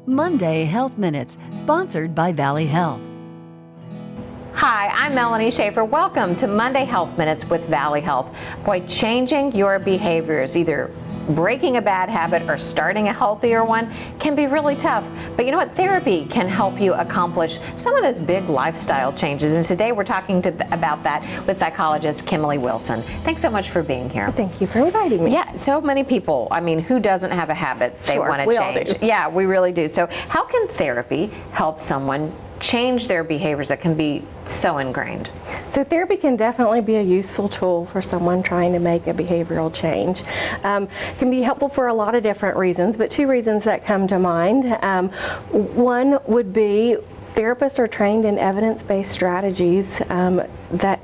Monday Health Minutes, sponsored by Valley Health. Hi, I'm Melanie Schaefer. Welcome to Monday Health Minutes with Valley Health. Boy, changing your behaviors, either breaking a bad habit or starting a healthier one, can be really tough. But you know what? Therapy can help you accomplish some of those big lifestyle changes. And today we're talking about that with psychologist Kimberly Wilson. Thanks so much for being here. Thank you for inviting me. Yeah, so many people, I mean, who doesn't have a habit they want to change? All do. Yeah, we really do. So how can therapy help someone change their behaviors that can be so ingrained? So therapy can definitely be a useful tool for someone trying to make a behavioral change. Can be helpful for a lot of different reasons, but two reasons that come to mind. One would be therapists are trained in evidence-based strategies that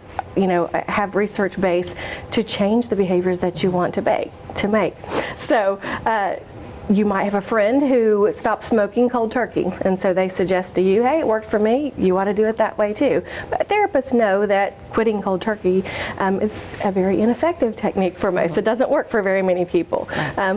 have research base to change the behaviors that you want to make. So you might have a friend who stopped smoking cold turkey, and so they suggest to you, hey, it worked for me, you ought to do it that way too. But therapists know that quitting cold turkey is a very ineffective technique for most. It doesn't work for very many people.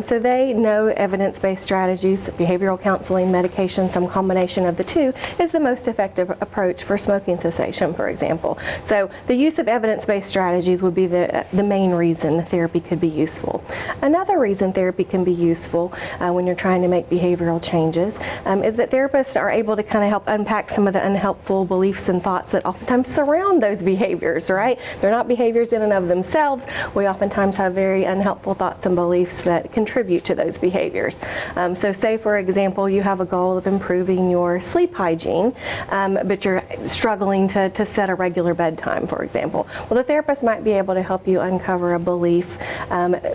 So they know evidence-based strategies, behavioral counseling, medication, some combination of the two is the most effective approach for smoking cessation, for example. So the use of evidence-based strategies would be the main reason therapy could be useful. Another reason therapy can be useful when you're trying to make behavioral changes is that therapists are able to kind of help unpack some of the unhelpful beliefs and thoughts that oftentimes surround those behaviors, right? They're not behaviors in and of themselves. We oftentimes have very unhelpful thoughts and beliefs that contribute to those behaviors. So say, for example, you have a goal of improving your sleep hygiene, but you're struggling to set a regular bedtime, for example. Well, the therapist might be able to help you uncover a belief,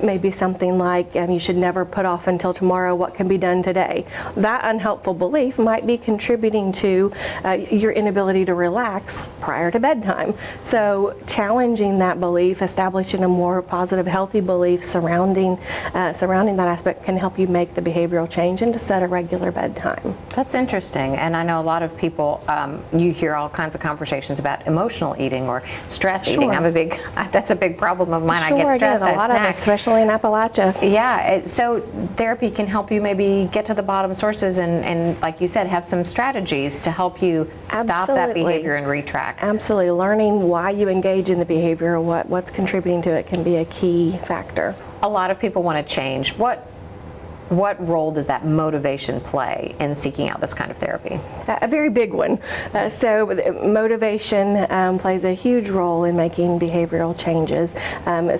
maybe something like, you should never put off until tomorrow what can be done today. That unhelpful belief might be contributing to your inability to relax prior to bedtime. So challenging that belief, establishing a more positive, healthy belief surrounding that aspect can help you make the behavioral change and to set a regular bedtime. That's interesting. And I know a lot of people, you hear all kinds of conversations about emotional eating or stress eating. That's a big problem of mine. Sure, I get stressed, I a lot snack. of it, especially in Appalachia. Yeah, so therapy can help you maybe get to the bottom sources and like you said, have some strategies to help you stop that behavior and retrack. Absolutely. Learning why you engage in the behavior, what's contributing to it can be a key factor. A lot of people want to change. What role does that motivation play in seeking out this kind of therapy? A very big one. So motivation plays a huge role in making behavioral changes,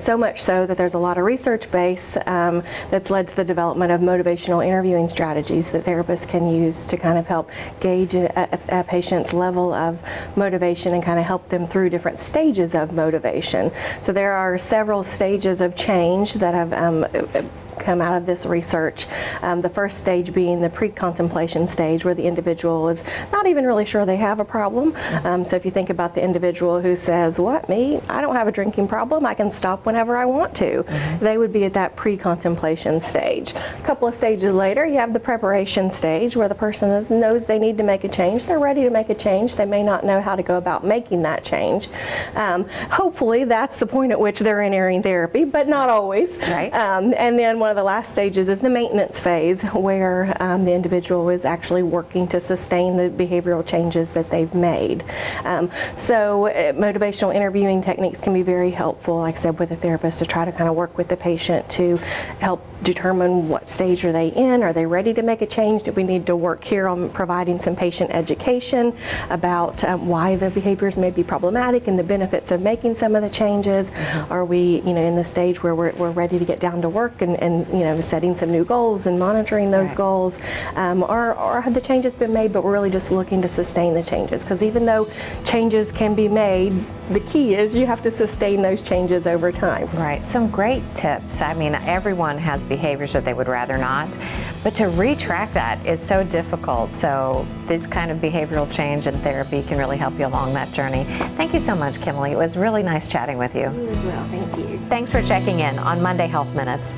so much so that there's a lot of research base that's led to the development of motivational interviewing strategies that therapists can use to kind of help gauge a patient's level of motivation and kind of help them through different stages of motivation. So there are several stages of change that have come out of this research. The first stage being the pre-contemplation stage, where the individual is not even really sure they have a problem. So if you think about the individual who says, what, me? I don't have a drinking problem. I can stop whenever I want to. They would be at that pre-contemplation stage. A couple of stages later, you have the preparation stage, where the person knows they need to make a change. They're ready to make a change. They may not know how to go about making that change. Hopefully, that's the point at which they're entering therapy, but not always. Right. And then one of the last stages is the maintenance phase, where the individual is actually working to sustain the behavioral changes that they've made. So motivational interviewing techniques can be very helpful, like I said, with a therapist to try to kind of work with the patient to help determine what stage are they in. Are they ready to make a change? Do we need to work here on providing some patient education about why the behaviors may be problematic and the benefits of making some of the changes? Are we in the stage where we're ready to get down to work and setting some new goals and monitoring those goals? Or have the changes been made, but we're really just looking to sustain the changes? Because even though changes can be made, the key is you have to sustain those changes over time. Right. Some great tips. I mean, everyone has behaviors that they would rather not, but to retrack that is so difficult. So this kind of behavioral change and therapy can really help you along that journey. Thank you so much, Kimberly. It was really nice chatting with you. You as well. Thank you. Thanks for checking in on Monday Health Minutes.